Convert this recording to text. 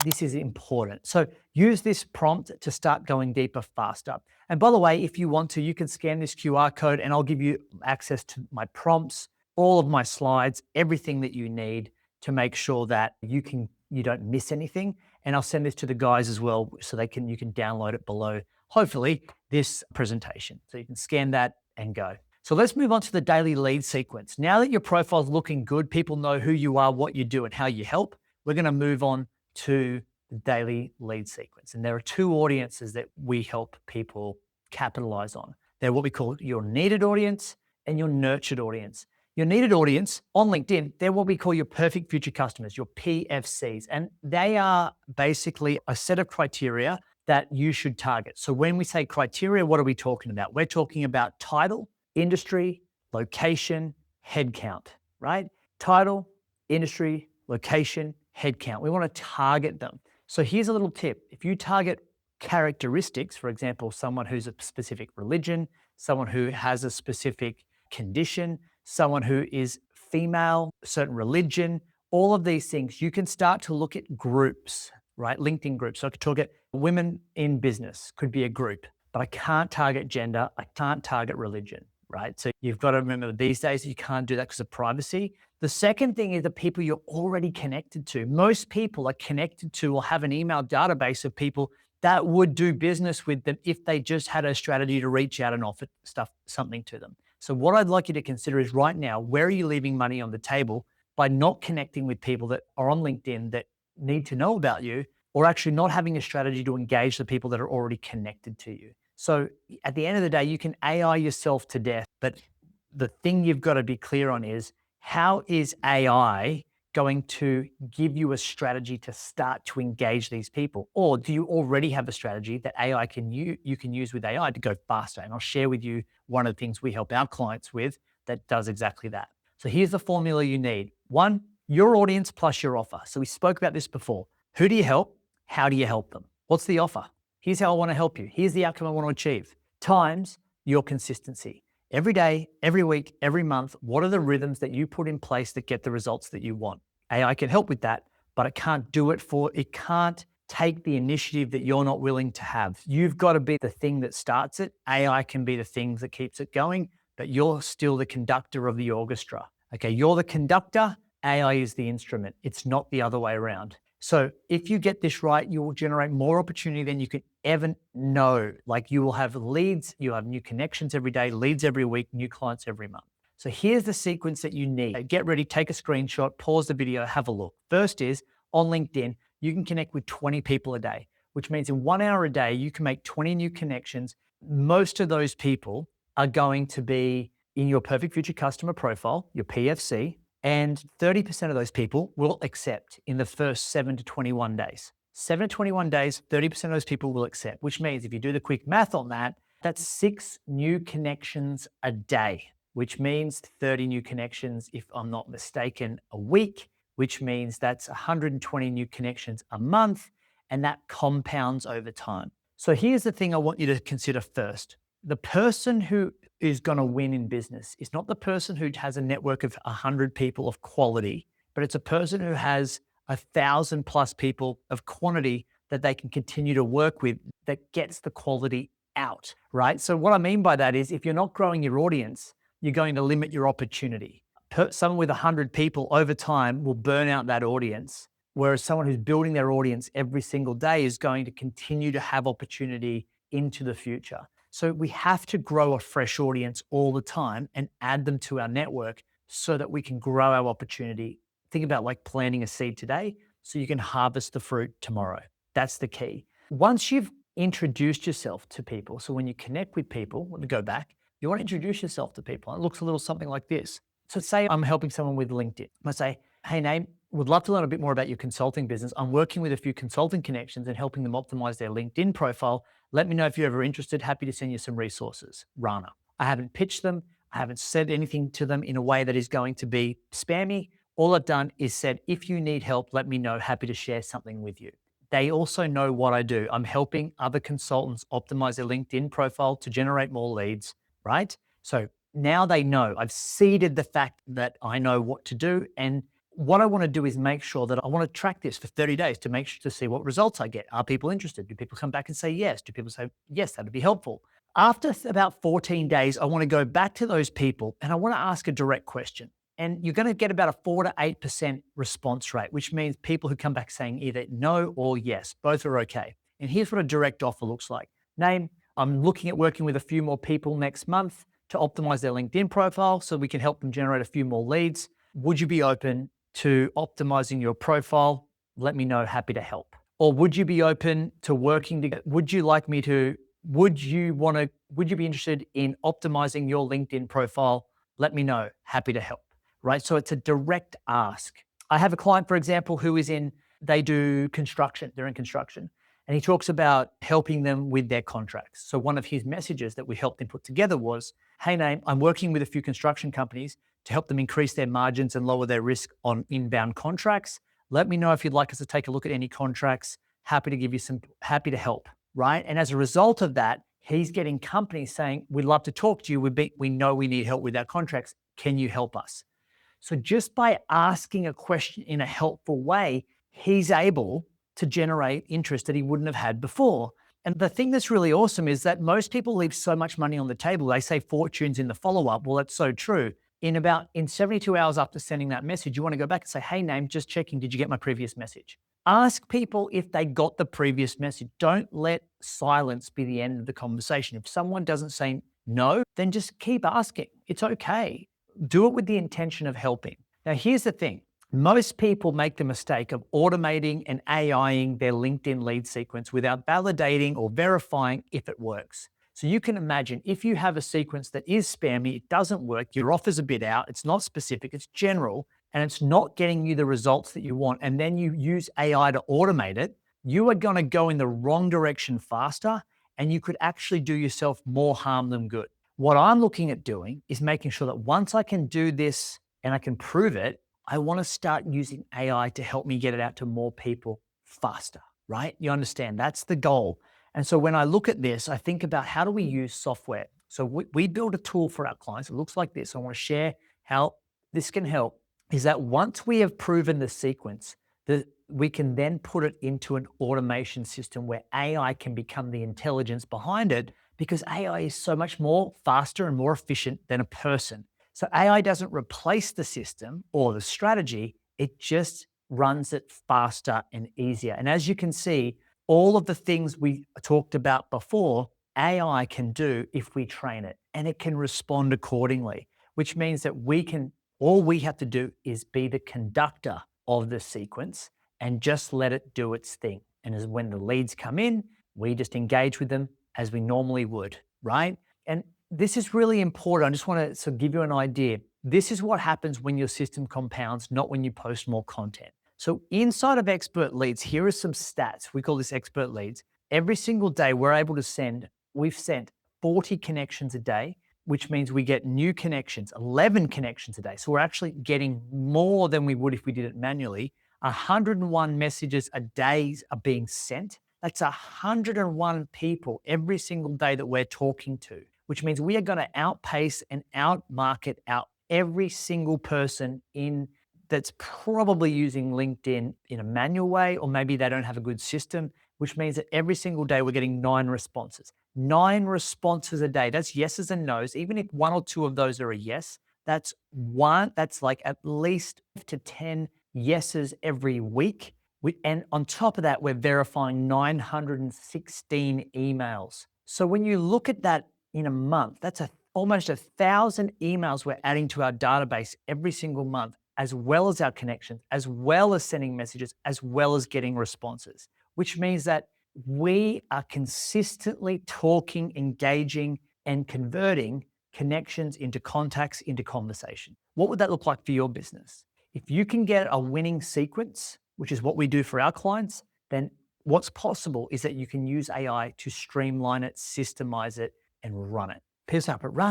This is important. So use this prompt to start going deeper faster. And by the way, if you want to, you can scan this QR code and I'll give you access to my prompts, all of my slides, everything that you need to make sure that you don't miss anything. And I'll send this to the guys as well so you can download it below, hopefully, this presentation. So you can scan that and go. So let's move on to the daily lead sequence. Now that your profile's looking good, people know who you are, what you do, and how you help, we're going to move on to the daily lead sequence. And there are two audiences that we help people capitalize on. They're what we call your needed audience and your nurtured audience. Your needed audience on LinkedIn, they're what we call your perfect future customers, your PFCs. And they are basically a set of criteria that you should target. So when we say criteria, what are we talking about? We're talking about title, industry, location, headcount, right? Title, industry, location, headcount. We want to target them. So here's a little tip. If you target characteristics, for example, someone who's a specific religion, someone who has a specific condition, someone who is female, certain religion, all of these things, you can start to look at groups, right? LinkedIn groups. So I could target women in business, could be a group, but I can't target gender. I can't target religion, right? So you've got to remember these days you can't do that because of privacy. The second thing is the people you're already connected to. Most people are connected to or have an email database of people that would do business with them if they just had a strategy to reach out and offer something to them. So what I'd like you to consider is right now, where are you leaving money on the table by not connecting with people that are on LinkedIn that need to know about you, or actually not having a strategy to engage the people that are already connected to you? So at the end of the day, you can AI yourself to death, but the thing you've got to be clear on is, how is AI going to give you a strategy to start to engage these people? Or do you already have a strategy that you can use with AI to go faster? And I'll share with you one of the things we help our clients with that does exactly that. So here's the formula you need. One, your audience plus your offer. So we spoke about this before. Who do you help? How do you help them? What's the offer? Here's how I want to help you. Here's the outcome I want to achieve. Times your consistency. Every day, every week, every month, what are the rhythms that you put in place that get the results that you want? AI can help with that, but it can't take the initiative that you're not willing to have. You've got to be the thing that starts it. AI can be the thing that keeps it going, but you're still the conductor of the orchestra. Okay, you're the conductor, AI is the instrument. It's not the other way around. So if you get this right, you will generate more opportunity than you could ever know. Like you will have leads, you have new connections every day, leads every week, new clients every month. So here's the sequence that you need. Get ready, take a screenshot, pause the video, have a look. First is on LinkedIn, you can connect with 20 people a day, which means in 1 hour a day, you can make 20 new connections. Most of those people are going to be in your perfect future customer profile, your PFC, and 30% of those people will accept in the first 7 to 21 days. 7 to 21 days, 30% of those people will accept, which means if you do the quick math on that, that's 6 new connections a day, which means 30 new connections, if I'm not mistaken, a week, which means that's 120 new connections a month, and that compounds over time. So here's the thing I want you to consider first. The person who is going to win in business is not the person who has a network of 100 people of quality, but it's a person who has 1,000 plus people of quantity that they can continue to work with that gets the quality out, right? So what I mean by that is if you're not growing your audience, you're going to limit your opportunity. Someone with 100 people over time will burn out that audience, whereas someone who's building their audience every single day is going to continue to have opportunity into the future. So we have to grow a fresh audience all the time and add them to our network so that we can grow our opportunity. Think about like planting a seed today so you can harvest the fruit tomorrow. That's the key. Once you've introduced yourself to people, so when you connect with people, let me go back, you want to introduce yourself to people. It looks a little something like this. So say I'm helping someone with LinkedIn. I say, hey, Nate, would love to learn a bit more about your consulting business. I'm working with a few consulting connections and helping them optimize their LinkedIn profile. Let me know if you're ever interested. Happy to send you some resources. Rana. I haven't pitched them. I haven't said anything to them in a way that is going to be spammy. All I've done is said, if you need help, let me know. Happy to share something with you. They also know what I do. I'm helping other consultants optimize their LinkedIn profile to generate more leads, right? So now they know. I've seeded the fact that I know what to do. And what I want to do is make sure that I want to track this for 30 days to make sure to see what results I get. Are people interested? Do people come back and say yes? Do people say, yes, that would be helpful? After about 14 days, I want to go back to those people and I want to ask a direct question. And you're going to get about a 4 to 8% response rate, which means people who come back saying either no or yes, both are okay. And here's what a direct offer looks like. Name, I'm looking at working with a few more people next month to optimize their LinkedIn profile so we can help them generate a few more leads. Would you be open to optimizing your profile? Let me know, happy to help. Or would you be open to working together? Would you be interested in optimizing your LinkedIn profile? Let me know, happy to help, right? So it's a direct ask. I have a client, for example, they do construction, they're in construction. And he talks about helping them with their contracts. So one of his messages that we helped him put together was, hey, Naeem, I'm working with a few construction companies to help them increase their margins and lower their risk on inbound contracts. Let me know if you'd like us to take a look at any contracts. Happy to help, right? And as a result of that, he's getting companies saying, we'd love to talk to you. We know we need help with our contracts. Can you help us? So just by asking a question in a helpful way, he's able to generate interest that he wouldn't have had before. And the thing that's really awesome is that most people leave so much money on the table. They say fortunes in the follow-up. Well, that's so true. In 72 hours after sending that message, you want to go back and say, hey, Naeem, just checking, did you get my previous message? Ask people if they got the previous message. Don't let silence be the end of the conversation. If someone doesn't say no, then just keep asking. It's okay. Do it with the intention of helping. Now, here's the thing. Most people make the mistake of automating and AIing their LinkedIn lead sequence without validating or verifying if it works. So you can imagine if you have a sequence that is spammy, it doesn't work, your offer's a bit out, it's not specific, it's general, and it's not getting you the results that you want, and then you use AI to automate it, you are going to go in the wrong direction faster, and you could actually do yourself more harm than good. What I'm looking at doing is making sure that once I can do this and I can prove it, I want to start using AI to help me get it out to more people faster, right? You understand? That's the goal. And so when I look at this, I think about how do we use software? So we build a tool for our clients. It looks like this. I want to share how this can help. Is that once we have proven the sequence, that we can then put it into an automation system where AI can become the intelligence behind it, because AI is so much more faster and more efficient than a person. So AI doesn't replace the system or the strategy, it just runs it faster and easier. And as you can see, all of the things we talked about before, AI can do if we train it, and it can respond accordingly, which means that all we have to do is be the conductor of the sequence and just let it do its thing. And as when the leads come in, we just engage with them as we normally would, right? And this is really important. I just want to give you an idea. This is what happens when your system compounds, not when you post more content. So inside of Expert Leads, here are some stats. We call this Expert Leads. Every single day, we've sent 40 connections a day, which means we get new connections, 11 connections a day. So we're actually getting more than we would if we did it manually. 101 messages a day are being sent. That's 101 people every single day that we're talking to, which means we are going to outpace and outmarket out every single person that's probably using LinkedIn in a manual way, or maybe they don't have a good system, which means that every single day we're getting 9 responses. 9 responses a day. That's yeses and nos. Even if 1 or 2 of those are a yes, that's like at least to 10 yeses every week. And on top of that, we're verifying 916 emails. So when you look at that in a month, that's almost 1,000 emails we're adding to our database every single month, as well as our connections, as well as sending messages, as well as getting responses, which means that we are consistently talking, engaging, and converting connections into contacts, into conversation. What would that look like for your business? If you can get a winning sequence, which is what we do for our clients, then what's possible is that you can use AI to streamline it, systemize it, and run it. Peace out, but run.